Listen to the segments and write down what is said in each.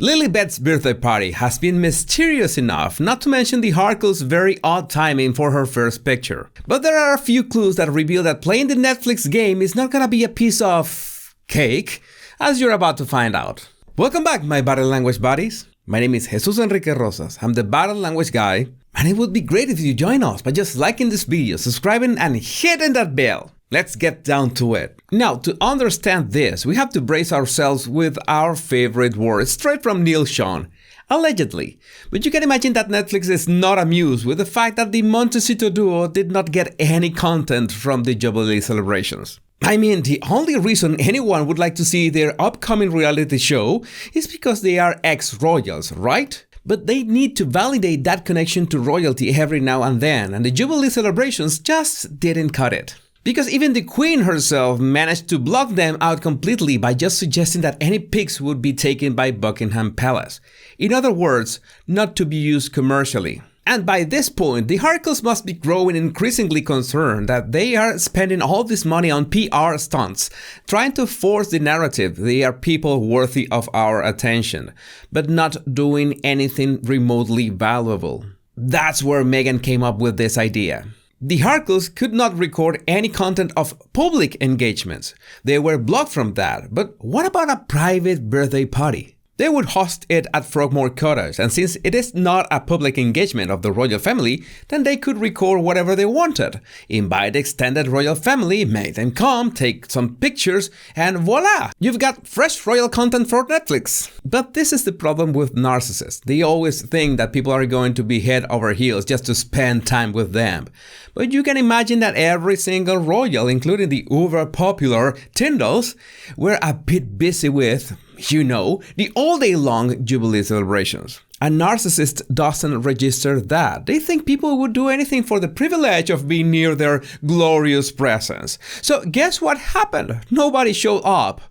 Lilibet's birthday party has been mysterious enough, not to mention the Harkle's very odd timing for her first picture. But there are a few clues that reveal that playing the Netflix game is not gonna be a piece of cake, as you're about to find out. Welcome back, my Battle Language buddies. My name is Jesus Enrique Rosas. I'm the Battle Language guy, and it would be great if you join us by just liking this video, subscribing, and hitting that bell. Let's get down to it. Now, to understand this, we have to brace ourselves with our favorite word straight from Neil Sean, allegedly. But you can imagine that Netflix is not amused with the fact that the Montecito duo did not get any content from the Jubilee celebrations. I mean, the only reason anyone would like to see their upcoming reality show is because they are ex-royals, right? But they need to validate that connection to royalty every now and then, and the Jubilee celebrations just didn't cut it. Because even the Queen herself managed to block them out completely by just suggesting that any pics would be taken by Buckingham Palace. In other words, not to be used commercially. And by this point, the Harkles must be growing increasingly concerned that they are spending all this money on PR stunts, trying to force the narrative they are people worthy of our attention, but not doing anything remotely valuable. That's where Meghan came up with this idea. The Harkles could not record any content of public engagements. They were blocked from that, but what about a private birthday party? They would host it at Frogmore Cottage, and since it is not a public engagement of the royal family, then they could record whatever they wanted. Invite the extended royal family, make them come, take some pictures, and voila! You've got fresh royal content for Netflix. But this is the problem with narcissists. They always think that people are going to be head over heels just to spend time with them. But you can imagine that every single royal, including the uber-popular Tyndalls, were a bit busy with, the all-day-long Jubilee celebrations. A narcissist doesn't register that. They think people would do anything for the privilege of being near their glorious presence. So guess what happened? Nobody showed up.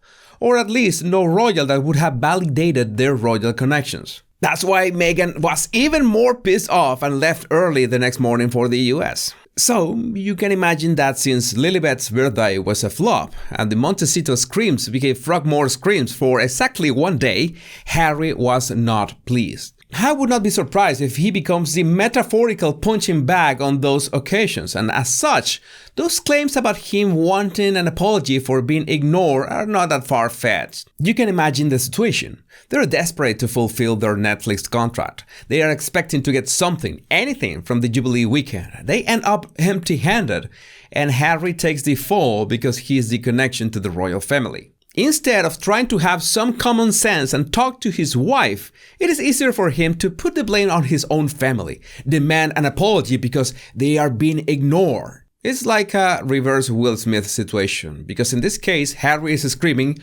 Or at least no royal that would have validated their royal connections. That's why Meghan was even more pissed off and left early the next morning for the US. So, you can imagine that since Lilibet's birthday was a flop and the Montecito screams became Frogmore screams for exactly one day, Harry was not pleased. I would not be surprised if he becomes the metaphorical punching bag on those occasions, and as such, those claims about him wanting an apology for being ignored are not that far-fetched. You can imagine the situation. They're desperate to fulfill their Netflix contract. They are expecting to get something, anything from the Jubilee weekend. They end up empty-handed, and Harry takes the fall because he is the connection to the royal family. Instead of trying to have some common sense and talk to his wife, it is easier for him to put the blame on his own family, demand an apology because they are being ignored. It's like a reverse Will Smith situation, because in this case, Harry is screaming,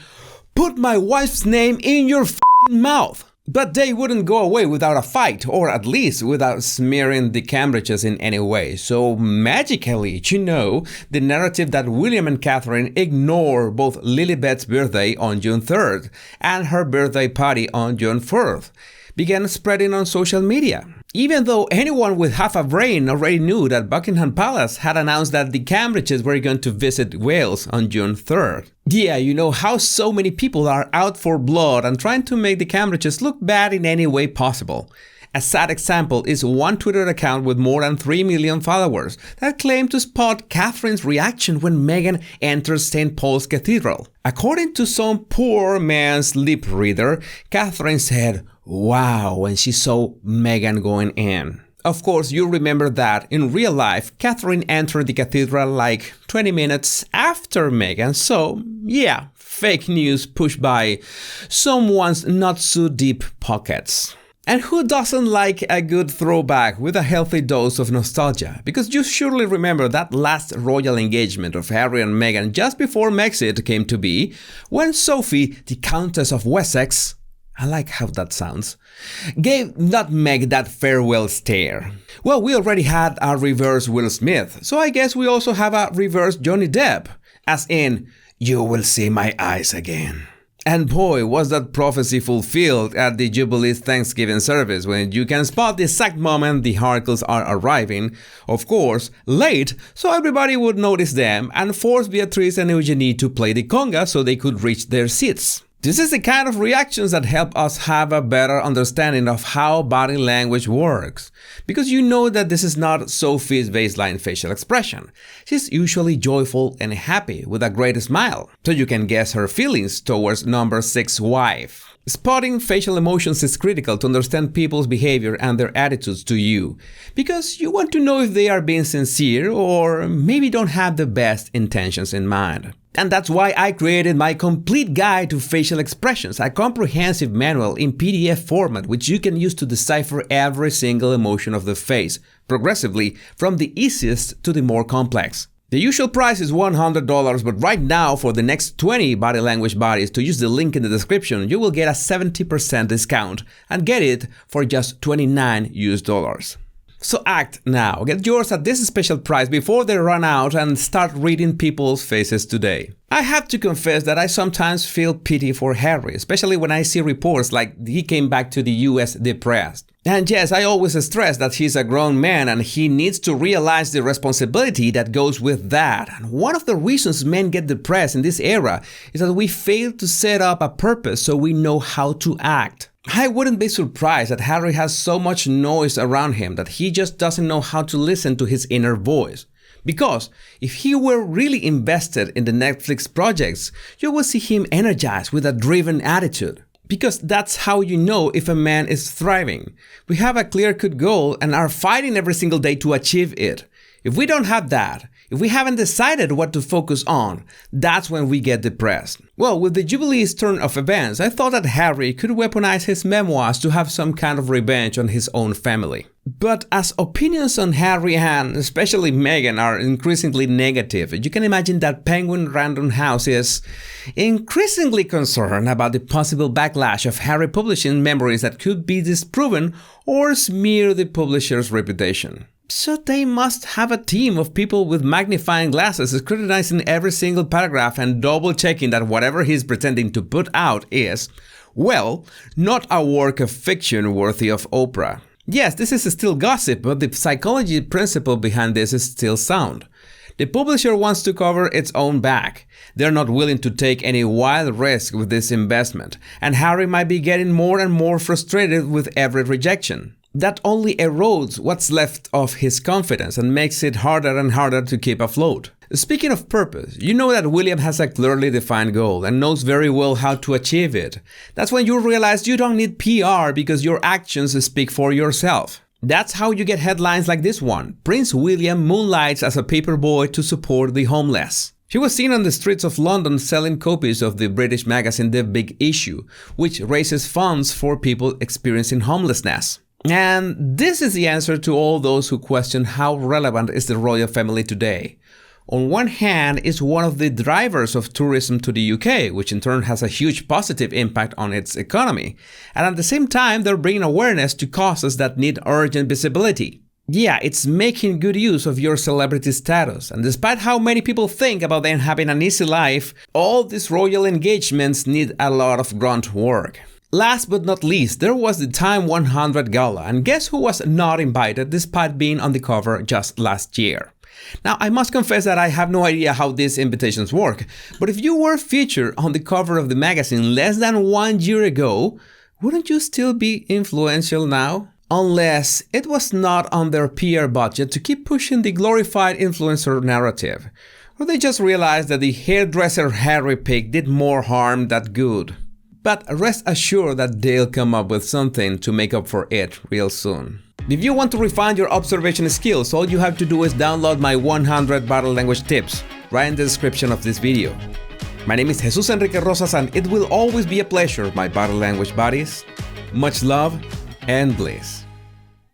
"Put my wife's name in your f***ing mouth!" But they wouldn't go away without a fight, or at least without smearing the Cambridges in any way. So magically, the narrative that William and Catherine ignore both Lilibet's birthday on June 3rd and her birthday party on June 4th began spreading on social media. Even though anyone with half a brain already knew that Buckingham Palace had announced that the Cambridges were going to visit Wales on June 3rd. Yeah, you know how so many people are out for blood and trying to make the Cambridges look bad in any way possible. A sad example is one Twitter account with more than 3 million followers that claimed to spot Catherine's reaction when Meghan enters St. Paul's Cathedral. According to some poor man's lip reader, Catherine said, "Wow," when she saw Meghan going in. Of course, you remember that in real life, Catherine entered the cathedral like 20 minutes after Meghan, so yeah, fake news pushed by someone's not so deep pockets. And who doesn't like a good throwback with a healthy dose of nostalgia? Because you surely remember that last royal engagement of Harry and Meghan just before Brexit came to be, when Sophie, the Countess of Wessex, I like how that sounds, gave Nutmeg that farewell stare. Well, we already had a reverse Will Smith, so I guess we also have a reverse Johnny Depp, as in, "You will see my eyes again." And boy, was that prophecy fulfilled at the Jubilee Thanksgiving service, when you can spot the exact moment the Harkles are arriving, of course, late, so everybody would notice them, and force Beatrice and Eugenie to play the conga so they could reach their seats. This is the kind of reactions that help us have a better understanding of how body language works. Because you know that this is not Sophie's baseline facial expression. She's usually joyful and happy with a great smile, so you can guess her feelings towards number 6 wife. Spotting facial emotions is critical to understand people's behavior and their attitudes to you, because you want to know if they are being sincere or maybe don't have the best intentions in mind. And that's why I created my complete guide to facial expressions, a comprehensive manual in PDF format which you can use to decipher every single emotion of the face, progressively from the easiest to the more complex. The usual price is $100, but right now for the next 20 body language buddies to use the link in the description, you will get a 70% discount and get it for just $29 US. So act now, get yours at this special price before they run out and start reading people's faces today. I have to confess that I sometimes feel pity for Harry, especially when I see reports like he came back to the US depressed. And yes, I always stress that he's a grown man and he needs to realize the responsibility that goes with that. And one of the reasons men get depressed in this era is that we fail to set up a purpose so we know how to act. I wouldn't be surprised that Harry has so much noise around him that he just doesn't know how to listen to his inner voice. Because if he were really invested in the Netflix projects, you will see him energized with a driven attitude. Because that's how you know if a man is thriving. We have a clear-cut goal and are fighting every single day to achieve it. If we don't have that, if we haven't decided what to focus on, that's when we get depressed. Well, with the Jubilee's turn of events, I thought that Harry could weaponize his memoirs to have some kind of revenge on his own family. But as opinions on Harry and especially Meghan are increasingly negative, you can imagine that Penguin Random House is increasingly concerned about the possible backlash of Harry publishing memories that could be disproven or smear the publisher's reputation. So they must have a team of people with magnifying glasses scrutinizing every single paragraph and double-checking that whatever he's pretending to put out is, well, not a work of fiction worthy of Oprah. Yes, this is still gossip, but the psychology principle behind this is still sound. The publisher wants to cover its own back. They're not willing to take any wild risk with this investment, and Harry might be getting more and more frustrated with every rejection. That only erodes what's left of his confidence and makes it harder and harder to keep afloat. Speaking of purpose, you know that William has a clearly defined goal and knows very well how to achieve it. That's when you realize you don't need PR because your actions speak for yourself. That's how you get headlines like this one. Prince William moonlights as a paperboy to support the homeless. He was seen on the streets of London selling copies of the British magazine The Big Issue, which raises funds for people experiencing homelessness. And this is the answer to all those who question how relevant is the royal family today. On one hand, it's one of the drivers of tourism to the UK, which in turn has a huge positive impact on its economy. And at the same time, they're bringing awareness to causes that need urgent visibility. Yeah, it's making good use of your celebrity status. And despite how many people think about them having an easy life, all these royal engagements need a lot of grunt work. Last but not least, there was the Time 100 Gala, and guess who was not invited despite being on the cover just last year? Now, I must confess that I have no idea how these invitations work, but if you were featured on the cover of the magazine less than 1 year ago, wouldn't you still be influential now? Unless it was not on their PR budget to keep pushing the glorified influencer narrative, or they just realized that the hairdresser Harry pick did more harm than good. But rest assured that they'll come up with something to make up for it real soon. If you want to refine your observation skills, all you have to do is download my 100 body language tips right in the description of this video. My name is Jesus Enrique Rosas and it will always be a pleasure, my body language buddies. Much love and bliss.